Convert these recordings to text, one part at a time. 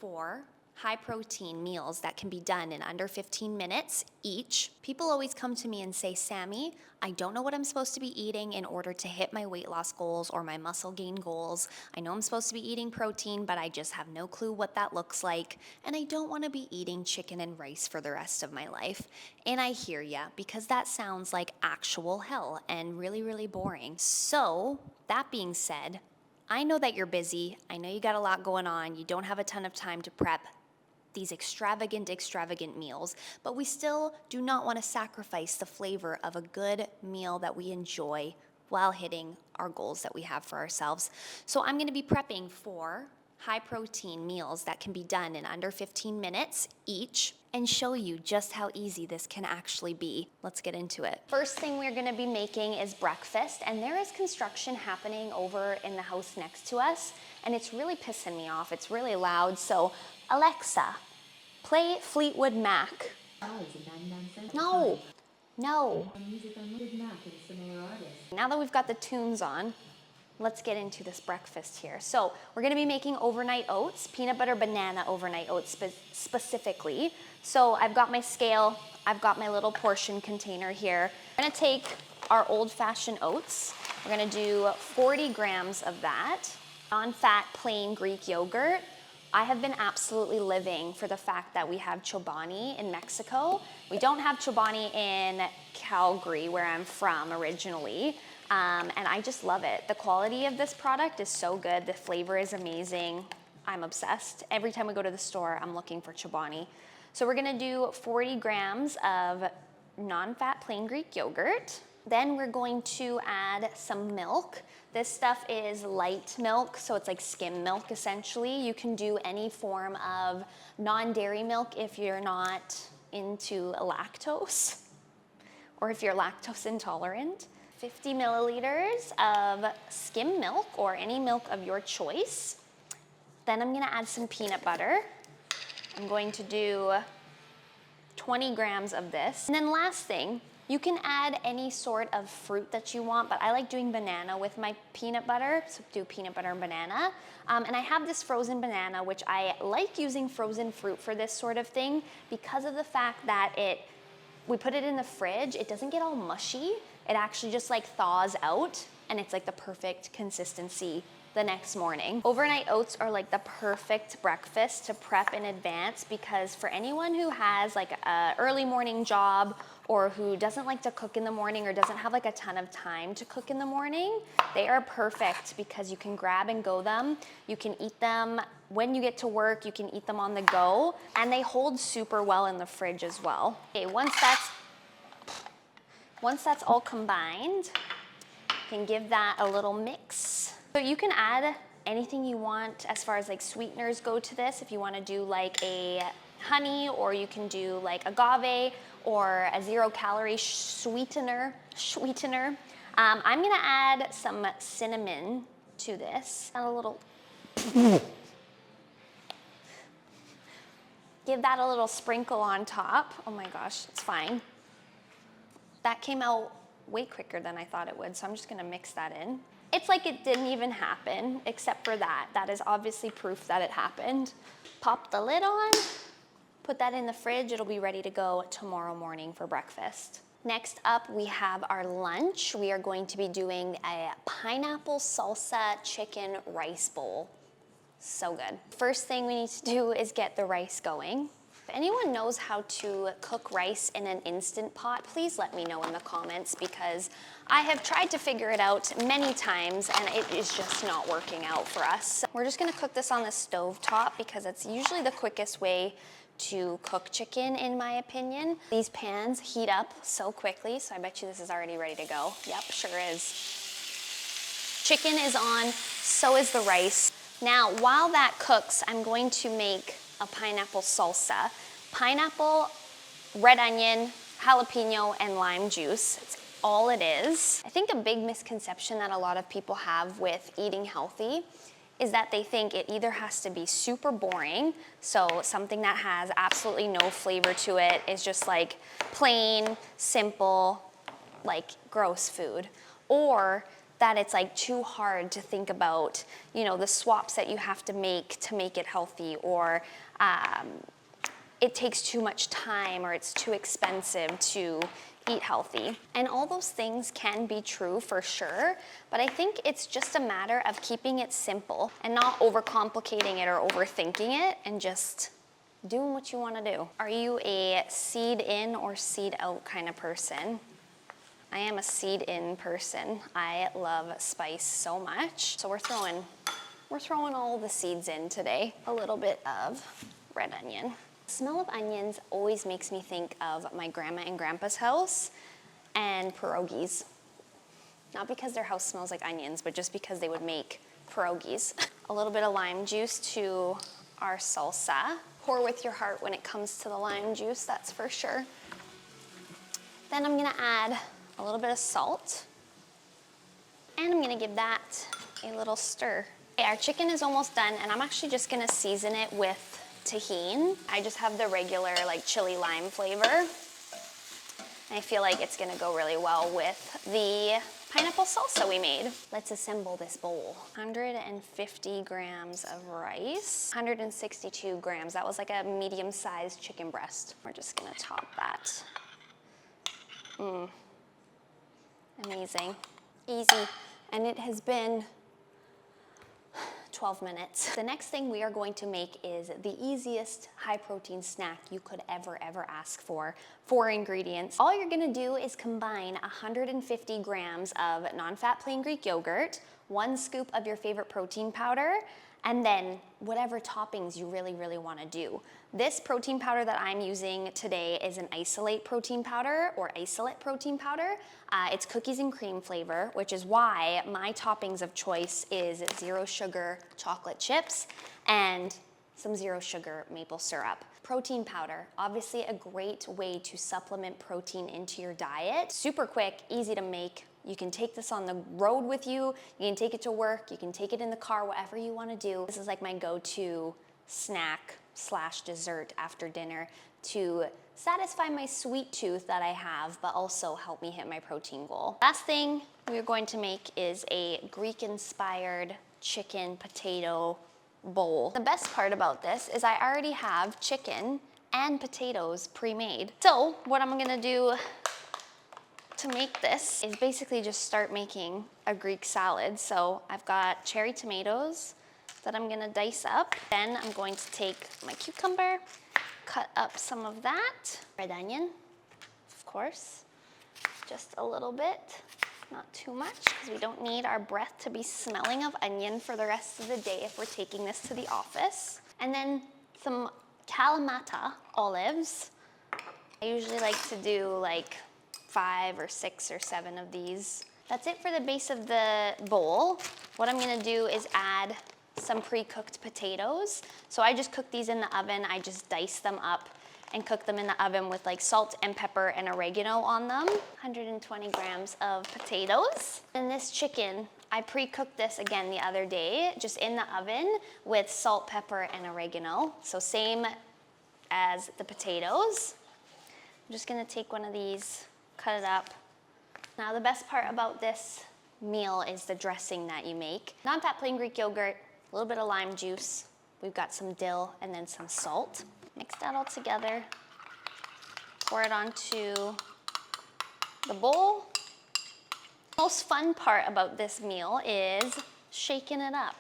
4 high-protein meals that can be done in under 15 minutes each. People always come to me and say, Sammy, I don't know what I'm supposed to be eating in order to hit my weight loss goals or my muscle gain goals. I know I'm supposed to be eating protein, but I just have no clue what that looks like. And I don't want to be eating chicken and rice for the rest of my life. And I hear ya, because that sounds like actual hell and really, really boring. So, that being said, I know that you're busy. I know you got a lot going on. You don't have a ton of time to prep these extravagant meals, but we still do not want to sacrifice the flavor of a good meal that we enjoy while hitting our goals that we have for ourselves. So I'm going to be prepping 4 high-protein meals that can be done in under 15 minutes each and show you just how easy this can actually be. Let's get into it. First thing we're going to be making is breakfast, and there is construction happening over in the house next to us, and it's really pissing me off. It's really loud, so Alexa, play Fleetwood Mac. No. No. Now that we've got the tunes on, let's get into this breakfast here. So we're gonna be making overnight oats, peanut butter banana overnight oats specifically. So I've got my scale, I've got my little portion container here. We're gonna take our old-fashioned oats. We're gonna do 40 grams of that. Non-fat plain Greek yogurt. I have been absolutely living for the fact that we have Chobani in Mexico. We don't have Chobani in Calgary, where I'm from originally, and I just love it. The quality of this product is so good. The flavor is amazing. I'm obsessed. Every time we go to the store, I'm looking for Chobani. So we're gonna do 40 grams of non-fat plain Greek yogurt. Then we're going to add some milk. This stuff is light milk, so it's like skim milk essentially. You can do any form of non-dairy milk if you're not into lactose or if you're lactose intolerant. 50 milliliters of skim milk or any milk of your choice. Then I'm gonna add some peanut butter. I'm going to do 20 grams of this. And then last thing, you can add any sort of fruit that you want, but I like doing banana with my peanut butter, so do peanut butter and banana. And I have this frozen banana, which I like using frozen fruit for this sort of thing because of the fact that we put it in the fridge, it doesn't get all mushy. It actually just like thaws out, and it's like the perfect consistency the next morning. Overnight oats are like the perfect breakfast to prep in advance because for anyone who has like a early morning job or who doesn't like to cook in the morning or doesn't have like a ton of time to cook in the morning, they are perfect because you can grab and go them. You can eat them when you get to work, you can eat them on the go, and they hold super well in the fridge as well. Okay, once that's all combined, you can give that a little mix. So you can add anything you want as far as like sweeteners go to this. If you want to do like a honey, or you can do like agave or a 0-calorie sweetener. I'm gonna add some cinnamon to this. A little. Give that a little sprinkle on top. Oh my gosh, it's fine. That came out way quicker than I thought it would, so I'm just gonna mix that in. It's like it didn't even happen, except for that. That is obviously proof that it happened. Pop the lid on, put that in the fridge. It'll be ready to go tomorrow morning for breakfast. Next up, we have our lunch. We are going to be doing a pineapple salsa chicken rice bowl. So good. First thing we need to do is get the rice going. If anyone knows how to cook rice in an Instant Pot, please let me know in the comments because I have tried to figure it out many times and it is just not working out for us. So we're just gonna cook this on the stove top because it's usually the quickest way to cook chicken in my opinion. These pans heat up so quickly, so I bet you this is already ready to go. Yep, sure is. Chicken is on, so is the rice. Now, while that cooks, I'm going to make a pineapple salsa. Pineapple, red onion, jalapeno, and lime juice. It's all it is. I think a big misconception that a lot of people have with eating healthy is that they think it either has to be super boring, so something that has absolutely no flavor to it is just like plain, simple, like gross food, or that it's like too hard to think about, you know, the swaps that you have to make it healthy, or it takes too much time, or it's too expensive to eat healthy. And all those things can be true for sure, but I think it's just a matter of keeping it simple and not overcomplicating it or overthinking it, and just doing what you want to do. Are you a seed in or seed out kind of person? I am a seed in person. I love spice so much. So we're throwing all the seeds in today. A little bit of red onion. The smell of onions always makes me think of my grandma and grandpa's house and pierogies. Not because their house smells like onions, but just because they would make pierogies. A little bit of lime juice to our salsa. Pour with your heart when it comes to the lime juice, that's for sure. Then I'm gonna add a little bit of salt, and I'm gonna give that a little stir. Okay, our chicken is almost done, and I'm actually just gonna season it with tahini. I just have the regular like chili lime flavor. And I feel like it's gonna go really well with the pineapple salsa we made. Let's assemble this bowl. 150 grams of rice, 162 grams. That was like a medium-sized chicken breast. We're just gonna top that. Amazing, easy. And it has been 12 minutes. The next thing we are going to make is the easiest high protein snack you could ever ask for. 4 ingredients. All you're gonna do is combine 150 grams of non-fat plain Greek yogurt, 1 scoop of your favorite protein powder, and then whatever toppings you really wanna do. This protein powder that I'm using today is an isolate protein powder, or isolate protein powder. It's cookies and cream flavor, which is why my toppings of choice is 0 sugar chocolate chips and some 0 sugar maple syrup. Protein powder, obviously a great way to supplement protein into your diet. Super quick, easy to make. You can take this on the road with you, you can take it to work, you can take it in the car, whatever you wanna do. This is like my go-to snack / dessert after dinner to satisfy my sweet tooth that I have, but also help me hit my protein goal. Last thing we're going to make is a Greek-inspired chicken potato bowl. The best part about this is I already have chicken and potatoes pre-made. So what I'm gonna do to make this is basically just start making a Greek salad. So I've got cherry tomatoes that I'm gonna dice up. Then I'm going to take my cucumber, cut up some of that. Red onion, of course, just a little bit, not too much, because we don't need our breath to be smelling of onion for the rest of the day if we're taking this to the office. And then some Kalamata olives. I usually like to do like 5 or 6 or 7 of these. That's it for the base of the bowl. What I'm gonna do is add some pre-cooked potatoes. So I just cook these in the oven. I just dice them up and cook them in the oven with like salt and pepper and oregano on them. 120 grams of potatoes. And this chicken, I pre-cooked this again the other day, just in the oven with salt, pepper, and oregano. So same as the potatoes. I'm just gonna take one of these, cut it up. Now the best part about this meal is the dressing that you make. Non-fat plain Greek yogurt, a little bit of lime juice. We've got some dill and then some salt. Mix that all together. Pour it onto the bowl. Most fun part about this meal is shaking it up.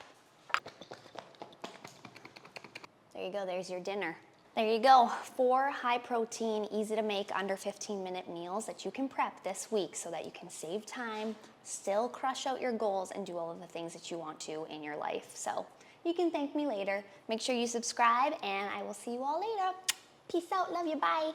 There you go, there's your dinner. There you go, 4 high protein, easy to make, under 15-minute meals that you can prep this week so that you can save time, still crush out your goals, and do all of the things that you want to in your life. So you can thank me later. Make sure you subscribe, and I will see you all later. Peace out, love you, bye.